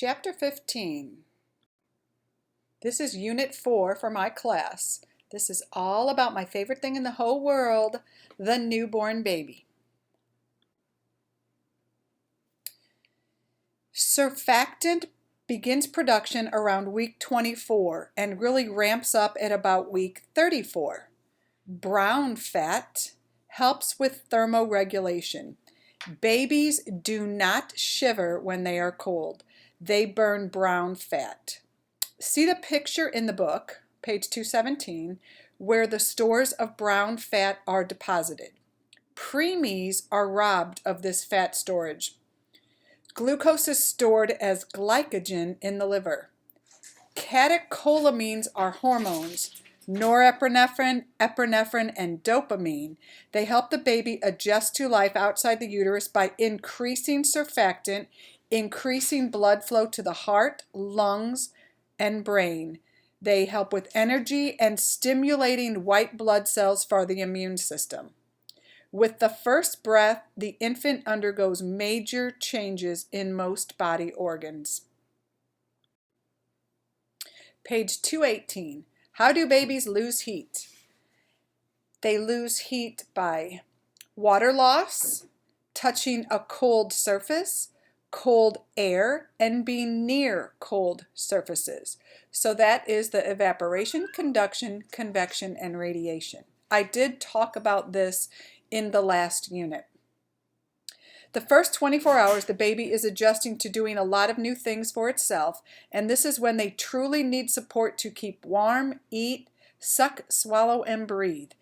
Chapter 15. This is Unit 4 for my class. This is all about my favorite thing in the whole world, the newborn baby. Surfactant begins production around week 24 and really ramps up at about week 34. Brown fat helps with thermoregulation. Babies do not shiver when they are cold. They burn brown fat. See the picture in the book, page 217, where the stores of brown fat are deposited. Preemies are robbed of this fat storage. Glucose is stored as glycogen in the liver. Catecholamines are hormones, norepinephrine, epinephrine, and dopamine. They help the baby adjust to life outside the uterus by increasing surfactant, increasing blood flow to the heart, lungs, and brain. They help with energy and stimulating white blood cells for the immune system. With the first breath, the infant undergoes major changes in most body organs. Page 218. How do babies lose heat? They lose heat by water loss, touching a cold surface, cold air, and being near cold surfaces. So that is the evaporation, conduction, convection, and radiation. I did talk about this in the last unit. The first 24 hours, the baby is adjusting to doing a lot of new things for itself, and this is when they truly need support to keep warm, eat, suck, swallow, and breathe.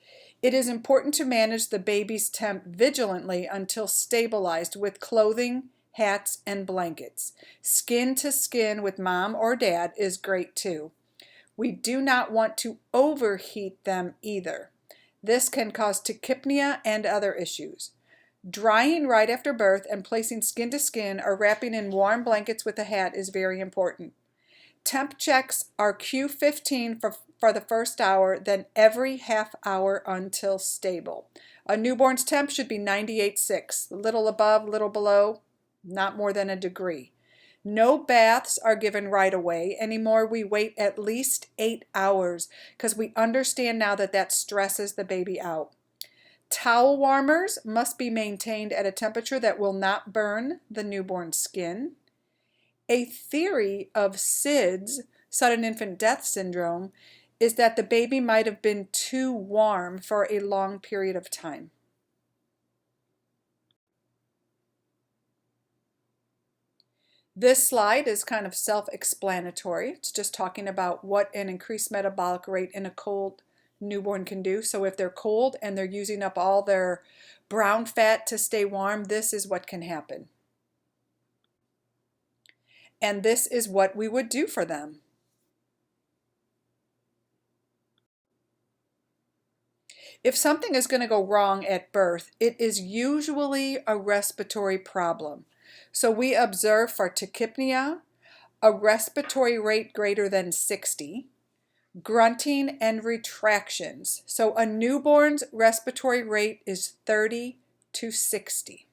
It is important to manage the baby's temp vigilantly until stabilized with clothing, hats, and blankets. Skin to skin with mom or dad is great too. We do not want to overheat them either. This can cause tachypnea and other issues. Drying right after birth and placing skin to skin or wrapping in warm blankets with a hat is very important. Temp checks are Q15 for the first hour, then every half hour until stable. A newborn's temp should be 98.6, a little above, little below, not more than a degree. No baths are given right away anymore. We wait at least 8 hours because we understand now that that stresses the baby out. Towel warmers must be maintained at a temperature that will not burn the newborn skin. A theory of SIDS, sudden infant death syndrome, is that the baby might have been too warm for a long period of time. This slide is kind of self-explanatory. It's just talking about what an increased metabolic rate in a cold newborn can do. So if they're cold and they're using up all their brown fat to stay warm, this is what can happen. And this is what we would do for them. If something is going to go wrong at birth, it is usually a respiratory problem. So we observe for tachypnea, a respiratory rate greater than 60, grunting, and retractions. So a newborn's respiratory rate is 30 to 60.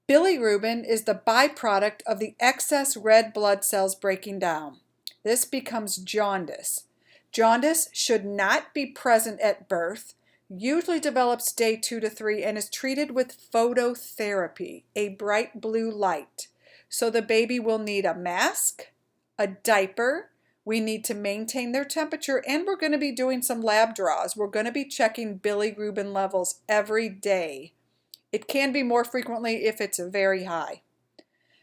Bilirubin is the byproduct of the excess red blood cells breaking down. This becomes jaundice. Jaundice should not be present at birth, usually develops day 2 to 3, and is treated with phototherapy, a bright blue light. So the baby will need a mask, a diaper, we need to maintain their temperature, and we're going to be doing some lab draws. We're going to be checking bilirubin levels every day. It can be more frequently if it's very high.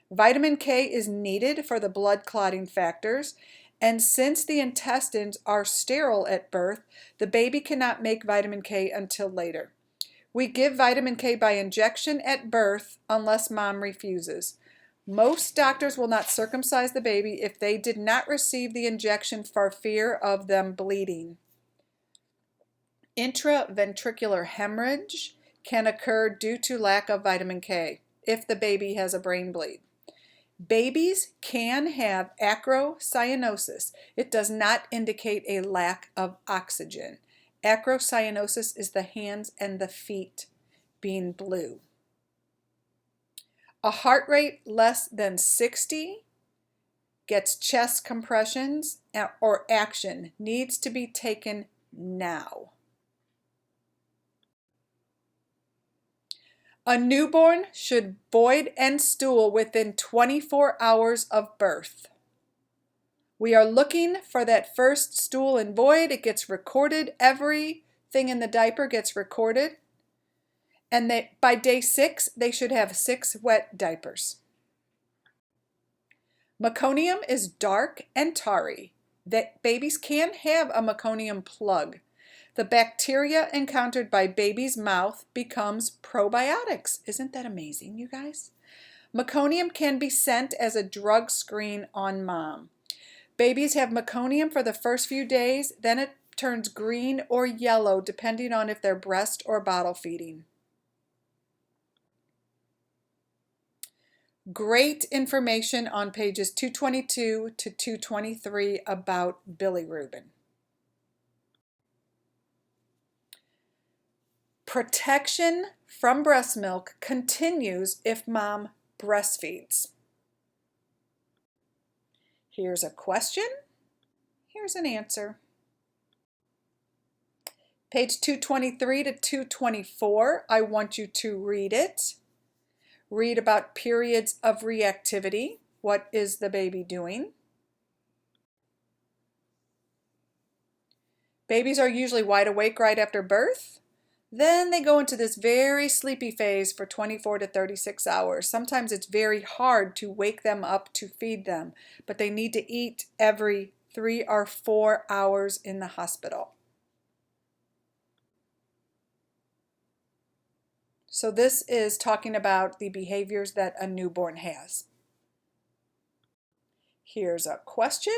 Vitamin K is needed for the blood clotting factors, and since the intestines are sterile at birth, the baby cannot make vitamin K until later. We give vitamin K by injection at birth unless mom refuses. Most doctors will not circumcise the baby if they did not receive the injection for fear of them bleeding. Intraventricular hemorrhage can occur due to lack of vitamin K if the baby has a brain bleed. Babies can have acrocyanosis. It does not indicate a lack of oxygen. Acrocyanosis is the hands and the feet being blue. A heart rate less than 60 gets chest compressions or action needs to be taken now. A newborn should void and stool within 24 hours of birth. We are looking for that first stool and void. It gets recorded. Everything in the diaper gets recorded. And by day 6, they should have 6 wet diapers. Meconium is dark and tarry. That babies can have a meconium plug. The bacteria encountered by baby's mouth becomes probiotics. Isn't that amazing, you guys? Meconium can be sent as a drug screen on mom. Babies have meconium for the first few days, then it turns green or yellow depending on if they're breast or bottle feeding. Great information on pages 222 to 223 about bilirubin. Protection from breast milk continues if mom breastfeeds. Here's a question. Here's an answer. Page 223 to 224, I want you to read it. Read about periods of reactivity. What is the baby doing? Babies are usually wide awake right after birth. Then they go into this very sleepy phase for 24 to 36 hours. Sometimes it's very hard to wake them up to feed them, but they need to eat every 3 or 4 hours in the hospital. So this is talking about the behaviors that a newborn has. Here's a question.